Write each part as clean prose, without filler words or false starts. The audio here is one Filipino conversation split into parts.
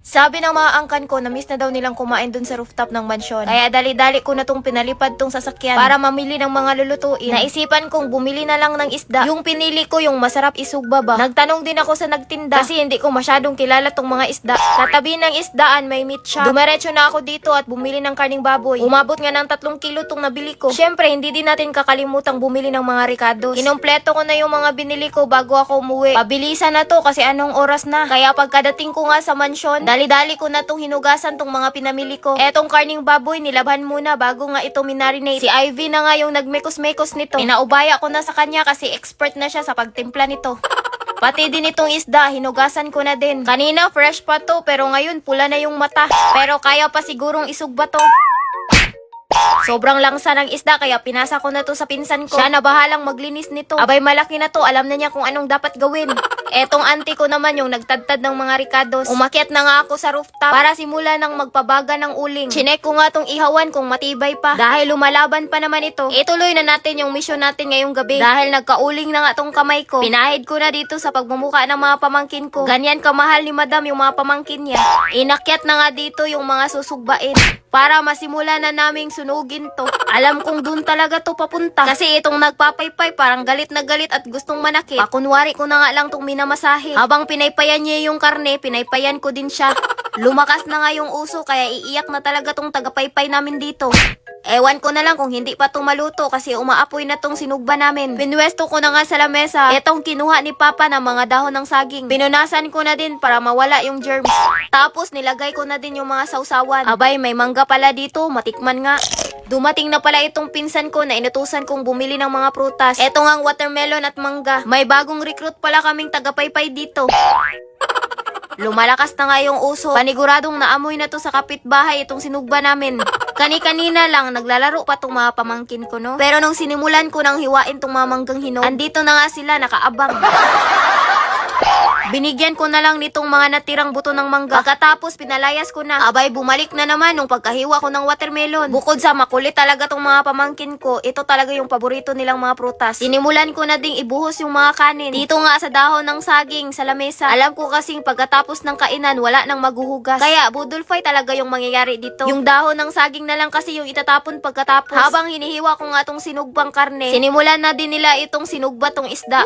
Sabi ng mga angkan ko, na-miss na daw nilang kumain dun sa rooftop ng mansyon. Kaya dali-dali ko na tong pinalipad tong sasakyan para mamili ng mga lulutuin. Naisipan kong bumili na lang ng isda. Yung pinili ko yung masarap isugba ba. Nagtanong din ako sa nagtinda kasi hindi ko masyadong kilala tong mga isda. Katabi ng isdaan may meat shop. Dumiretso na ako dito at bumili ng karning baboy. Umabot nga ng 3 kilo tong nabili ko. Syempre, hindi din natin kakalimutang bumili ng mga ricados. Kinompleto ko na yung mga binili ko bago ako umuwi. Pabilisan na to kasi anong oras na. Kaya pagkadating ko nga sa mansyon, dali-dali ko na tong hinugasan tong mga pinamili ko. Etong karning baboy, nilabhan muna bago nga ito minarinate. Si Ivy na nga yung nagmekos-mekos nito. Inaubaya ko na sa kanya kasi expert na siya sa pagtimpla nito. Pati din itong isda, hinugasan ko na din. Kanina fresh pa to, pero ngayon pula na yung mata. Pero kaya pa sigurong isugba to. Sobrang langsa ng isda kaya pinasa ko na to sa pinsan ko. Siya na bahalang maglinis nito. Abay malaki na to, alam na niya kung anong dapat gawin. Etong auntie ko naman yung nagtadtad ng mga ricados. Umakyat na nga ako sa rooftop para simula ng magpabaga ng uling. Chinek ko nga tong ihawan kung matibay pa. Dahil lumalaban pa naman ito, ituloy na natin yung mission natin ngayong gabi. Dahil nagkauling na nga tong kamay ko, pinahid ko na dito sa pagmumuka ng mga pamangkin ko. Ganyan kamahal ni madam yung mga pamangkin niya. Inakyat na nga dito yung mga susugbain para masimula na naming sunugin to. Alam kong dun talaga to papunta. Kasi itong nagpapaypay parang galit na galit at gustong manakit. Pakunwari ko na nga lang tong minamasahe. Habang pinaypayan niya yung karne, pinaypayan ko din siya. Lumakas na nga yung uso kaya iiyak na talaga tong tagapaypay namin dito. Ewan ko na lang kung hindi pa maluto kasi umaapoy na tong sinugba namin. Pinwesto ko na nga sa lamesa etong kinuha ni Papa ng mga dahon ng saging. Pinunasan ko na din para mawala yung germs. Tapos nilagay ko na din yung mga sausawan. Abay, may mangga pala dito, matikman nga. Dumating na pala itong pinsan ko na inutusan kong bumili ng mga prutas. Eto ngang watermelon at mangga. May bagong recruit pala kaming tagapaypay dito. Lumalakas na nga yung uso. Paniguradong naamoy na to sa kapitbahay itong sinugba namin. Kani-kanina lang, naglalaro pa tong mga pamangkin ko, no? Pero nung sinimulan ko nang hiwain tong mga manggang hinog, andito na nga sila, nakaabang. Binigyan ko na lang nitong mga natirang buto ng mangga. Pagkatapos pinalayas ko na. Abay bumalik na naman nung pagkahiwa ko ng watermelon. Bukod sa makulit talaga tong mga pamangkin ko, ito talaga yung paborito nilang mga prutas. Sinimulan ko na ding ibuhos yung mga kanin. Dito nga sa dahon ng saging sa lamesa. Alam ko kasing pagkatapos ng kainan wala nang maghuhugas. Kaya budol fight talaga yung mangyayari dito. Yung dahon ng saging na lang kasi yung itatapon pagkatapos. Habang hinihiwa ko nga tong sinugbang karne, sinimulan na din nila itong sinugba tong isda.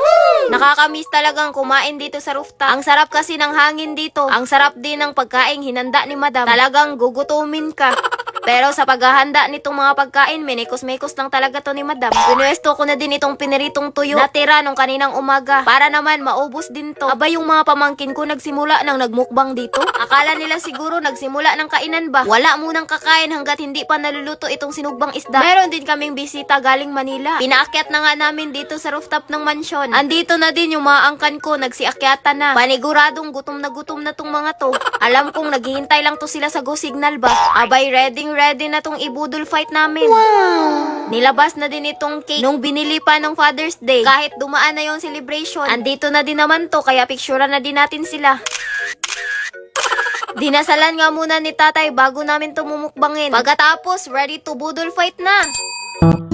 Nakakamiss talagang kumain dito sa rooftop. Ang sarap kasi ng hangin dito. Ang sarap din ng pagkain hinanda ni madam. Talagang gugutumin ka. Pero sa paghahanda nitong mga pagkain, menikos-mekos lang talaga to ni madam. Pinuesto ko na din itong piniritong tuyo na tira nung kaninang umaga. Para naman maubos din to. Aba yung mga pamangkin ko nagsimula nang nagmukbang dito. Akala nila siguro nagsimula ng kainan ba? Wala munang kakain hanggat hindi pa naluluto itong sinugbang isda. Meron din kaming bisita galing Manila. Pinaakyat na nga namin dito sa rooftop ng mansyon. Andito na din yung mga angkan ko, nagsiakyatan na. Paniguradong gutom na tong mga to. Alam kong naghihintay lang to sila sa go signal ba? Abay ready na tong ibudol fight namin. Wow! Nilabas na din itong cake nung binili pa ng Father's Day. Kahit dumaan na yung celebration, andito na din naman to kaya picturean na din natin sila. Dinasalan nga muna ni tatay bago namin tumumukbangin. Pagkatapos, ready to budol fight na.